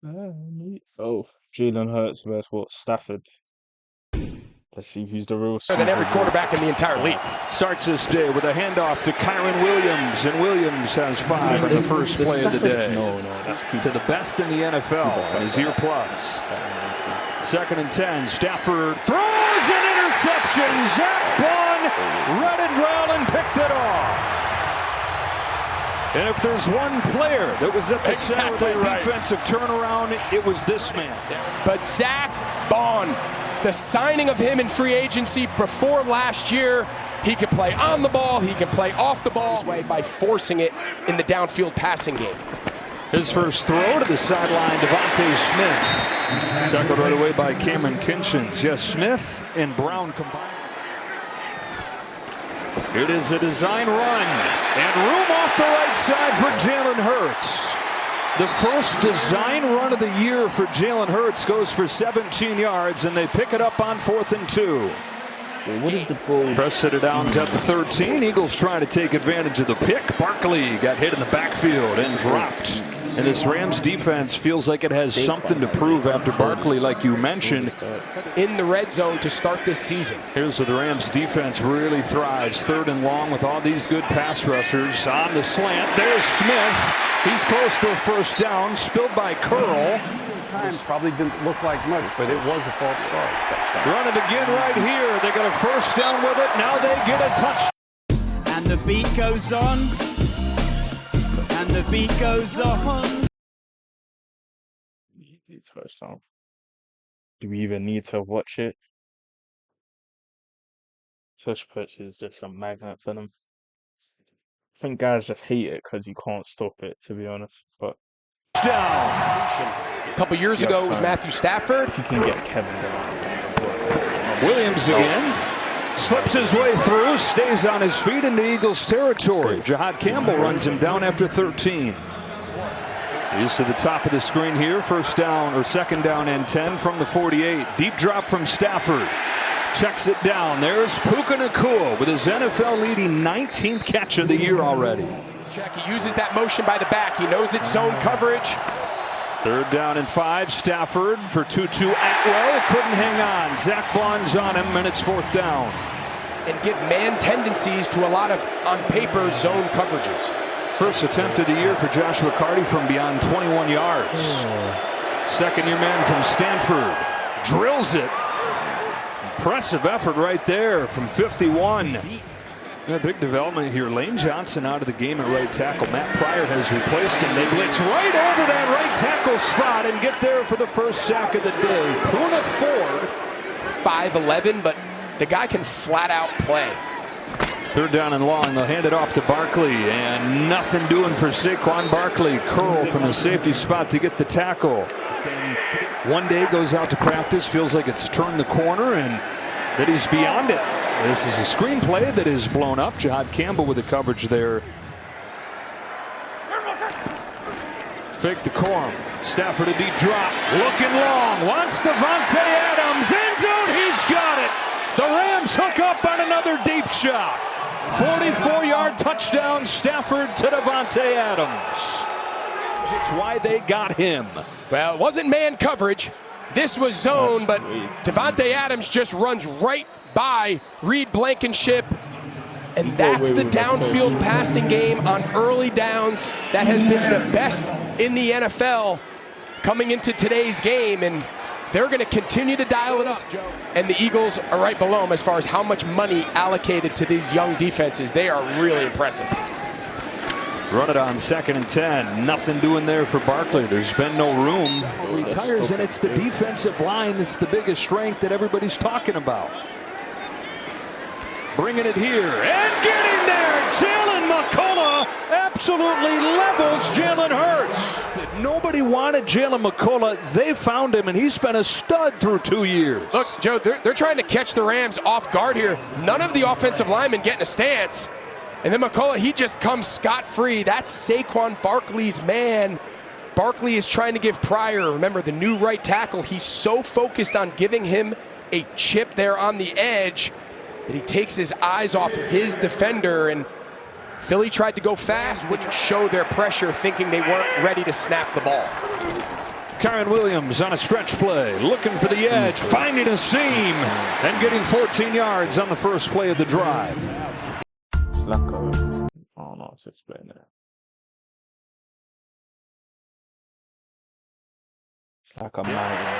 Oh, Jalen Hurts versus what? Stafford. Let's see who's the real Than every quarterback in the entire league. Starts this day with a handoff to Kyron Williams, and Williams has 5 on the first play of the day. No, that's to the best in the NFL in his year plus. 2nd and 10. Stafford throws an interception. Zach Bond read it well and picked it off. And if there's one player that was at the center of the defensive turnaround, it was this man. But Zach Bond, the signing of him in free agency before last year, he could play on the ball, he can play off the ball by forcing it in the downfield passing game. His first throw to the sideline, Devontae Smith. Tackled right away by Cameron Kinchins. Yes, Smith and Brown combined. It is a design run, and room off the right side for Jalen Hurts. The first design run of the year for Jalen Hurts goes for 17 yards, and they pick it up on 4th and 2. What is the ball? Preston Downs at the 13. Eagles trying to take advantage of the pick. Barkley got hit in the backfield and dropped. And this Rams defense feels like it has something to prove after Barkley, like you mentioned, in the red zone to start this season. Here's where the Rams defense really thrives. 3rd and long with all these good pass rushers on the slant. There's Smith. He's close to a first down, spilled by Curl. Times probably didn't look like much, but it was a false start. Run it again right here. They got a first down with it. Now they get a touch. And the beat goes on. And the beat goes on. Touchdown. Do we even need to watch it? Touch pitch is just a magnet for them. I think guys just hate it because you can't stop it, to be honest. But down. A couple years ago, it was Matthew Stafford. If you can get Kevin down. Williams again. Slips his way through, stays on his feet into Eagles territory. Jahad Campbell runs him down after 13. He's to the top of the screen here. 2nd down and 10 from the 48. Deep drop from Stafford. Checks it down. There's Puka Nacua with his NFL-leading 19th catch of the year already. He uses that motion by the back. He knows it's zone coverage. 3rd down and 5. Stafford for Tutu Atwell. Couldn't hang on. Zach Bond's on him, and it's 4th down. And give man tendencies to a lot of, on paper, zone coverages. First attempt of the year for Joshua Carty from beyond 21 yards. Second-year man from Stanford. Drills it. Impressive effort right there from 51. Yeah, big development here. Lane Johnson out of the game at right tackle. Matt Pryor has replaced him. They blitz right over that right tackle spot and get there for the first sack of the day. Poona Ford. 5'11", but the guy can flat out play. 3rd down and long. They'll hand it off to Barkley, and nothing doing for Saquon Barkley. Curl from the safety spot to get the tackle. One day goes out to practice, feels like it's turned the corner, and that he's beyond it. This is a screenplay that is blown up. Jahad Campbell with the coverage there. Fake the corn. Stafford a deep drop. Looking long. Wants Devontae Adams. End zone. He's got it. The Rams hook up on another deep shot. 44-yard touchdown. Stafford to Devontae Adams. It's why they got him. Well, it wasn't man coverage. This was zone, but Devontae Adams just runs right by Reed Blankenship. And that's the downfield passing game on early downs that has been the best in the NFL coming into today's game. And they're going to continue to dial it up. And the Eagles are right below them as far as how much money allocated to these young defenses. They are really impressive. Run it on 2nd and 10. Nothing doing there for Barkley. There's been no room. Retires, and it's the defensive line that's the biggest strength that everybody's talking about. Bringing it here and getting there. Jalen McCullough absolutely levels Jalen Hurts. Nobody wanted Jalen McCullough. They found him, and he's been a stud through 2 years. Look, Joe, they're trying to catch the Rams off guard here. None of the offensive linemen getting a stance. And then McCullough, he just comes scot-free. That's Saquon Barkley's man. Barkley is trying to give Pryor, remember, the new right tackle. He's so focused on giving him a chip there on the edge that he takes his eyes off his defender. And Philly tried to go fast, which showed their pressure, thinking they weren't ready to snap the ball. Kyron Williams on a stretch play, looking for the edge, finding a seam, and getting 14 yards on the first play of the drive. It's like a, I don't know how to explain it. It's like a mountain.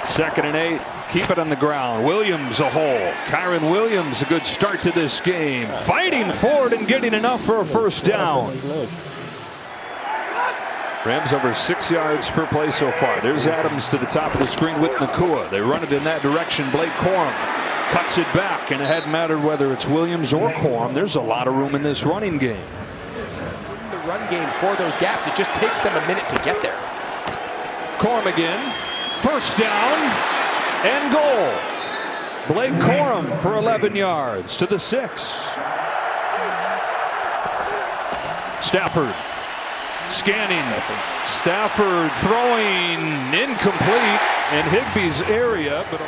2nd and 8. Keep it on the ground. Williams a hole. Kyron Williams a good start to this game. Fighting forward and getting enough for a first down. Rams over 6 yards per play so far. There's Adams to the top of the screen with Nakua. They run it in that direction. Blake Corum cuts it back, and it hadn't mattered whether it's Williams or Corum. There's a lot of room in this running game. The run game for those gaps, it just takes them a minute to get there. Corum again. First down and goal. Blake Corum for 11 yards to the 6. Stafford scanning. Stafford throwing incomplete in Higbee's area. But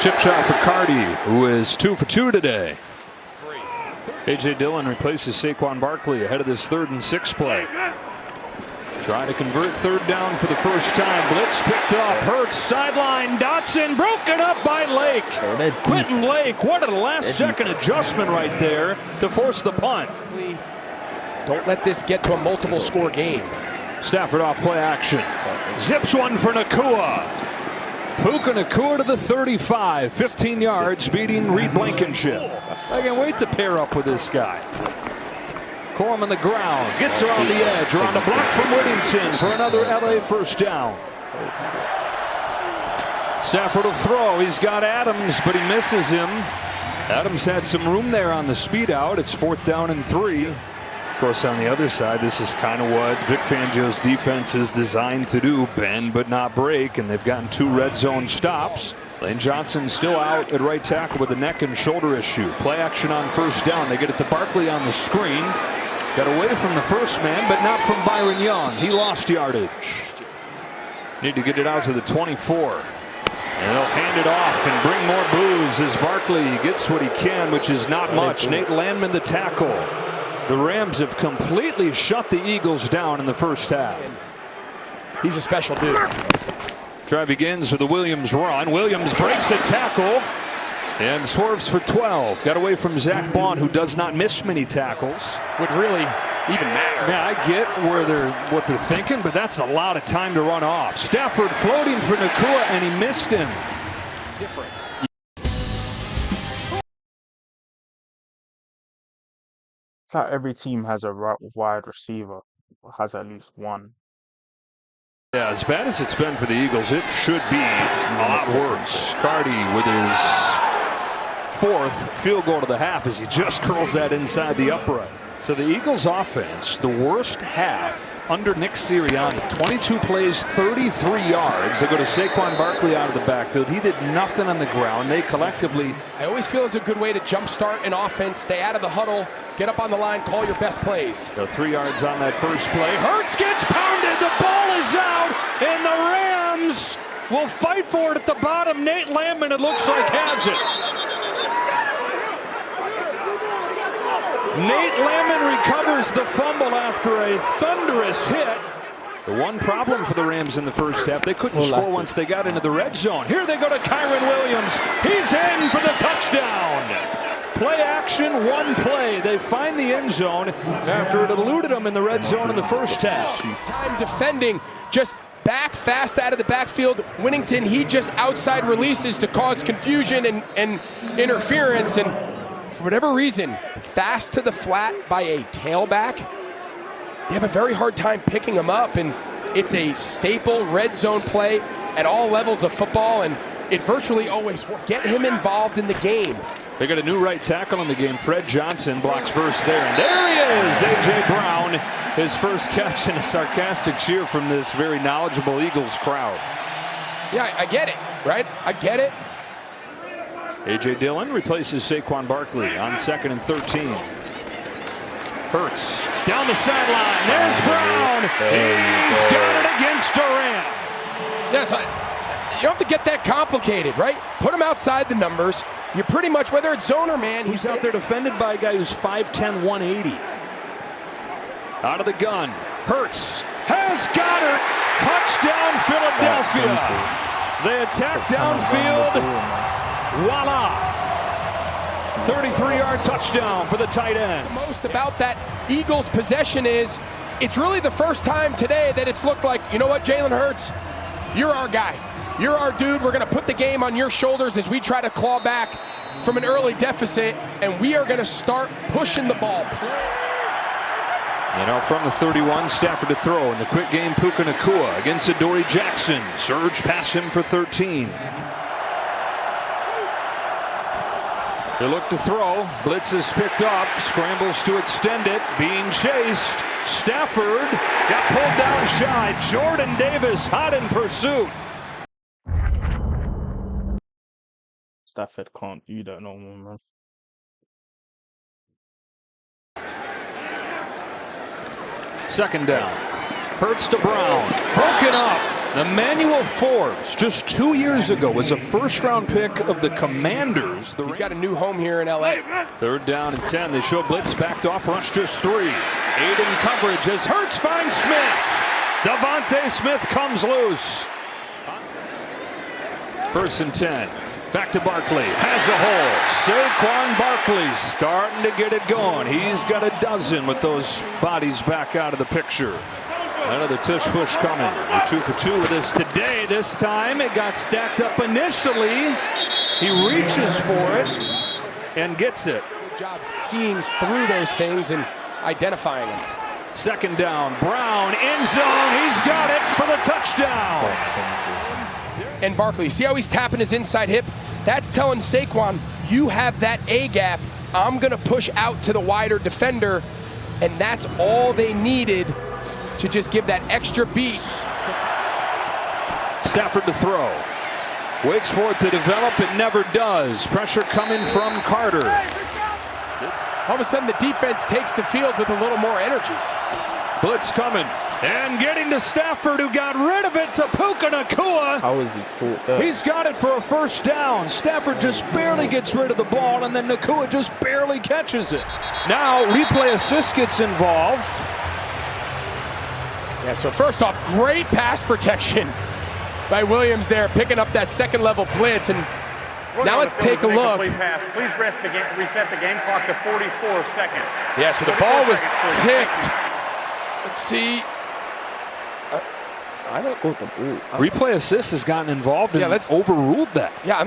chip shot for Carty, who is 2 for 2 today. A.J. Dillon replaces Saquon Barkley ahead of this 3rd and 6 play. Trying to convert 3rd down for the first time. Blitz picked up. Hurts sideline. Dotson broken up by Lake. Quentin Lake. What a last-second adjustment right there to force the punt. Don't let this get to a multiple-score game. Stafford off play action. Zips one for Nakua. Puka Nakua to the 35. 15 yards, beating Reed Blankenship. I can't wait to pair up with this guy. Corum on the ground, gets around the edge, around a block from Whittington for another LA first down. Stafford will throw. He's got Adams, but he misses him. Adams had some room there on the speed out. It's 4th down and 3. Of course, on the other side, this is kind of what Vic Fangio's defense is designed to do, bend but not break, and they've gotten 2 red zone stops. Lane Johnson still out at right tackle with a neck and shoulder issue. Play action on first down. They get it to Barkley on the screen. Got away from the first man, but not from Byron Young. He lost yardage. Need to get it out to the 24. And they'll hand it off and bring more boos as Barkley gets what he can, which is not much. Nate Landman the tackle. The Rams have completely shut the Eagles down in the first half. He's a special dude. Drive begins with a Williams run. Williams breaks a tackle and swerves for 12. Got away from Zach Bond, who does not miss many tackles. Would really even matter. Yeah, I get what they're thinking, but that's a lot of time to run off. Stafford floating for Nakua, and he missed him. Different. It's like every team has a wide receiver, or has at least one. Yeah, as bad as it's been for the Eagles, it should be a lot worse. Carty with his 4th field goal to the half as he just curls that inside the upright. So the Eagles offense, the worst half under Nick Sirianni. 22 plays, 33 yards. They go to Saquon Barkley out of the backfield. He did nothing on the ground. They collectively... I always feel it's a good way to jumpstart an offense. Stay out of the huddle. Get up on the line. Call your best plays. Go 3 yards on that first play. Hurts gets pounded. The ball is out. And the Rams will fight for it at the bottom. Nate Landman, it looks like, has it. Nate Landman recovers the fumble after a thunderous hit. The one problem for the Rams in the first half, they couldn't score once they got into the red zone. Here they go to Kyron Williams. He's in for the touchdown. Play action, one play. They find the end zone after it eluded them in the red zone in the first half. Time defending, just back fast out of the backfield. Whittington, he just outside releases to cause confusion and interference, and for whatever reason, fast to the flat by a tailback. They have a very hard time picking him up, and it's a staple red zone play at all levels of football, and it virtually always works. Get him involved in the game. They got a new right tackle in the game. Fred Johnson blocks first there, and there he is, A.J. Brown. His first catch and a sarcastic cheer from this very knowledgeable Eagles crowd. Yeah, I get it, right? I get it. A.J. Dillon replaces Saquon Barkley on 2nd and 13. Hurts down the sideline. There's Brown. He's got it against Durant. Yes, you don't have to get that complicated, right? Put him outside the numbers. You're pretty much, whether it's zone or man. He's out there defended by a guy who's 5'10", 180. Out of the gun. Hurts has He's got her. Touchdown, Philadelphia. They attack downfield. Voila. 33-yard touchdown for the tight end. The most about that Eagles possession is it's really the first time today that it's looked like, you know what, Jalen Hurts, you're our guy. You're our dude. We're going to put the game on your shoulders as we try to claw back from an early deficit, and we are going to start pushing the ball. You know, from the 31, Stafford to throw in the quick game. Puka Nacua against Adoree Jackson. Surge past him for 13. They look to throw. Blitz is picked up. Scrambles to extend it. Being chased. Stafford got pulled down shy. Jordan Davis hot in pursuit. Stafford can't do that no more, man. Second down. Hurts to Brown. Broken up. Emmanuel Forbes, just 2 years ago, was a first-round pick of the Commanders. He's got a new home here in L.A. Third down and 10. They show blitz backed off. Rush just 3. 8 in coverage as Hurts finds Smith. Devontae Smith comes loose. First and 10. Back to Barkley. Has a hole. Saquon Barkley starting to get it going. He's got a dozen with those bodies back out of the picture. Another tush push coming. We're 2 for 2 with this today. This time it got stacked up initially. He reaches for it and gets it. Good job seeing through those things and identifying them. Second down. Brown end zone. He's got it for the touchdown. And Barkley, see how he's tapping his inside hip? That's telling Saquon, you have that A gap. I'm going to push out to the wider defender. And that's all they needed to just give that extra beat. Stafford to throw. Waits for it to develop. It never does. Pressure coming from Carter. All of a sudden, the defense takes the field with a little more energy. Blitz coming. And getting to Stafford, who got rid of it to Puka Nacua. How is he caught that? He's got it for a first down. Stafford just barely gets rid of the ball, and then Nacua just barely catches it. Now, replay assist gets involved. Yeah, so first off, great pass protection by Williams there, picking up that second-level blitz. And now let's take a look. Pass. Please reset the game clock to 44 seconds. Yeah, so the ball was tipped. Let's see. Replay assist has gotten involved and overruled that. Yeah,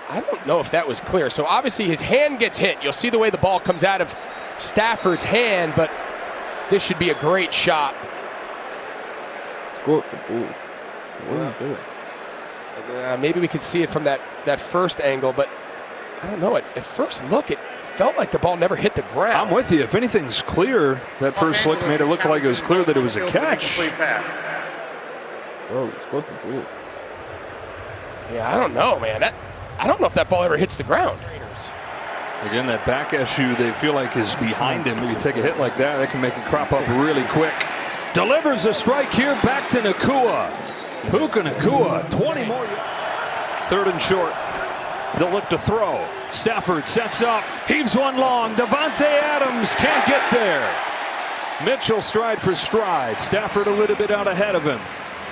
I don't know if that was clear. So obviously his hand gets hit. You'll see the way the ball comes out of Stafford's hand, but this should be a great shot. Scored the ball. What are you doing? Maybe we could see it from that first angle, but I don't know. At first look, it felt like the ball never hit the ground. I'm with you. If anything's clear, that first look made it look like it was clear that it was a catch. Bro, it's got the ball. Yeah, I don't know, man. I don't know if that ball ever hits the ground. Again, that back issue they feel like is behind him. You take a hit like that can make it crop up really quick. Delivers a strike here back to Nacua. Puka Nacua, 20 more. Third and short. They'll look to throw. Stafford sets up, heaves one long. Devontae Adams can't get there. Mitchell stride for stride. Stafford a little bit out ahead of him.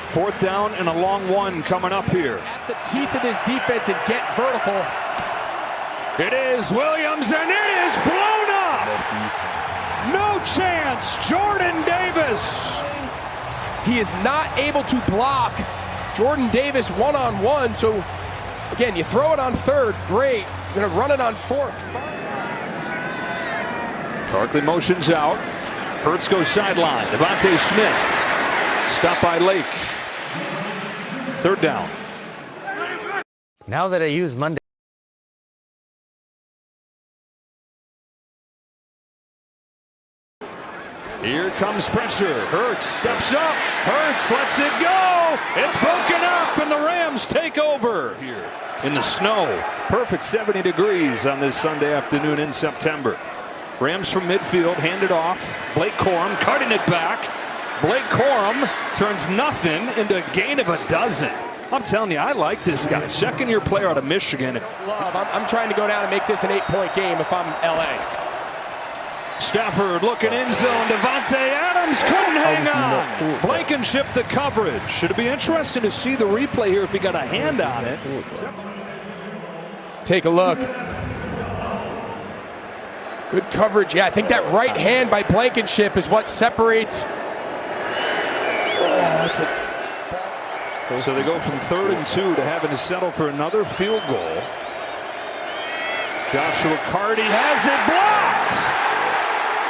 Fourth down and a long one coming up here. At the teeth of this defense and get vertical. It is Williams, and it is blown up. No chance. Jordan Davis. He is not able to block Jordan Davis one-on-one. So, again, you throw it on third, great. You're going to run it on fourth. Barkley motions out. Hurts goes sideline. Devontae Smith. Stopped by Lake. Third down. Now that I use Monday. Here comes pressure. Hurts steps up. Hurts lets it go. It's broken up, and the Rams take over here in the snow. Perfect 70 degrees on this Sunday afternoon in September. Rams from midfield, handed off. Blake Corum cutting it back. Blake Corum turns nothing into a gain of a dozen. I'm telling you, I like this guy. Second-year player out of Michigan. I'm trying to go down and make this an 8-point game if I'm LA. Stafford looking in zone. Davante Adams couldn't hang on. Blankenship the coverage. Should it be interesting to see the replay here if he got a hand on it? Let's take a look. Good coverage. Yeah, I think that right hand by Blankenship is what separates. So they go from 3rd and 2 to having to settle for another field goal. Joshua Carty has it blocked.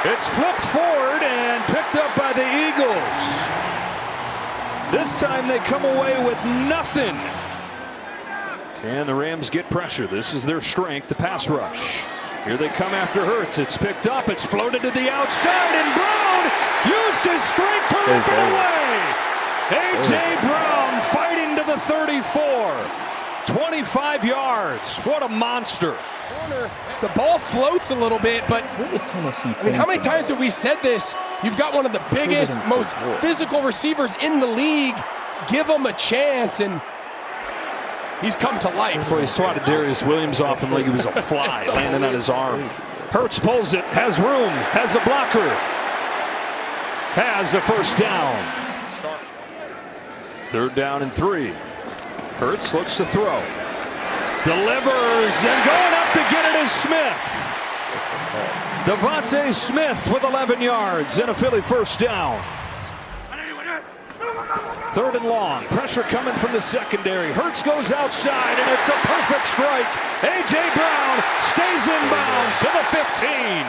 It's flipped forward and picked up by the Eagles. This time they come away with nothing. Can the Rams get pressure? This is their strength, the pass rush. Here they come after Hurts. It's picked up. It's floated to the outside, and Brown used his strength to rip it away. A.J. Brown fighting to the 34. 25 yards. What a monster. The ball floats a little bit, but I mean, how many times have we said this? You've got one of the biggest, most physical receivers in the league. Give him a chance, and he's come to life. Boy, he swatted Darius Williams off him like he was a fly, landing on his arm. Hurts pulls it, has room, has a blocker, has a first down. 3rd down and 3. Hurts looks to throw. Delivers, and going up to get it is Smith. Devontae Smith with 11 yards and a Philly first down. 3rd and long. Pressure coming from the secondary. Hurts goes outside, and it's a perfect strike. A.J. Brown stays in bounds to the 15.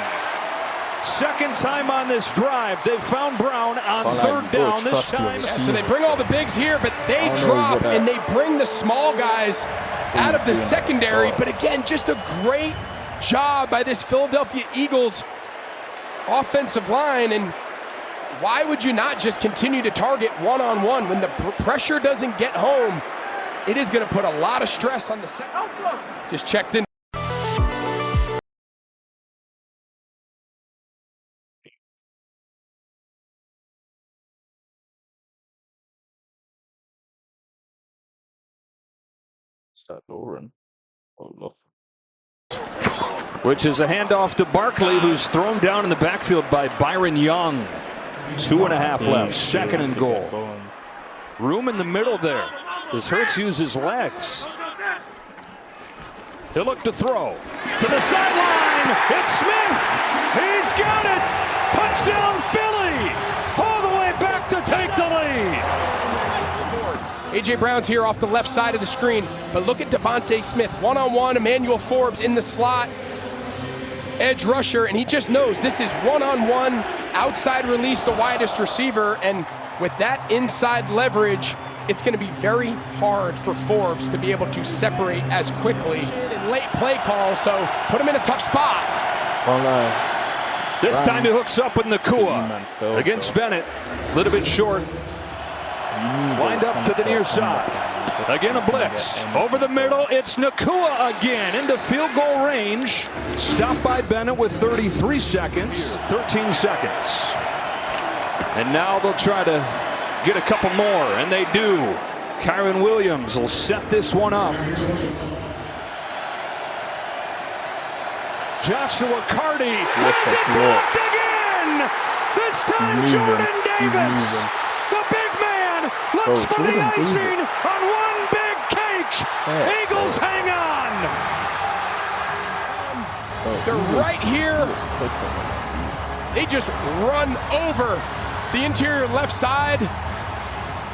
Second time on this drive. They found Brown on 3rd down this time. Yeah, so they bring all the bigs here, but they drop, and they bring the small guys out of the secondary. But again, just a great job by this Philadelphia Eagles offensive line. And why would you not just continue to target one-on-one? When the pressure doesn't get home, it is going to put a lot of stress on the second. Just checked in. Start over. Which is a handoff to Barkley, who's thrown down in the backfield by Byron Young. 2.5 left. 2nd and goal. Room in the middle there as Hurts uses legs. He'll look to throw. To the sideline. It's Smith. He's got it. Touchdown Philly. All the way back to take the lead. A.J. Brown's here off the left side of the screen, but look at Devontae Smith. One-on-one, Emmanuel Forbes in the slot. Edge rusher, and he just knows this is one-on-one, outside release, the widest receiver, and with that inside leverage, it's going to be very hard for Forbes to be able to separate as quickly. In late play calls, so put him in a tough spot. This time he hooks up with Nakua against Bennett. A little bit short. Wind up to the near side. Again a blitz. Over the middle, it's Nakua again into field goal range. Stopped by Bennett with 33 seconds. 13 seconds. And now they'll try to get a couple more, and they do. Kyron Williams will set this one up. Joshua Carty has it blocked again! This time Jordan Davis, the big man, looks for the icing on one big cake. Eagles hang on. They're right here. They just run over the interior left side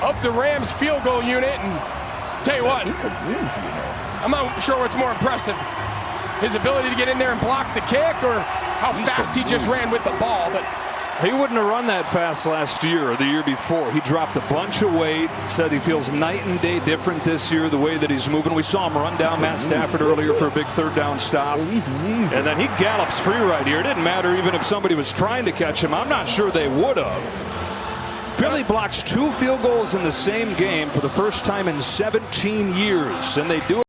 of the Rams field goal unit. And tell you what, I'm not sure what's more impressive. His ability to get in there and block the kick, or how fast he just ran with the ball. But he wouldn't have run that fast last year or the year before. He dropped a bunch of weight, said he feels night and day different this year, the way that he's moving. We saw him run down Matt Stafford earlier for a big third down stop. And then he gallops free right here. It didn't matter even if somebody was trying to catch him. I'm not sure they would have. Philly blocks 2 field goals in the same game for the first time in 17 years. And they do it.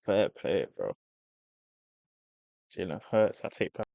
Fair play, bro. Jalen Hurts, I take that.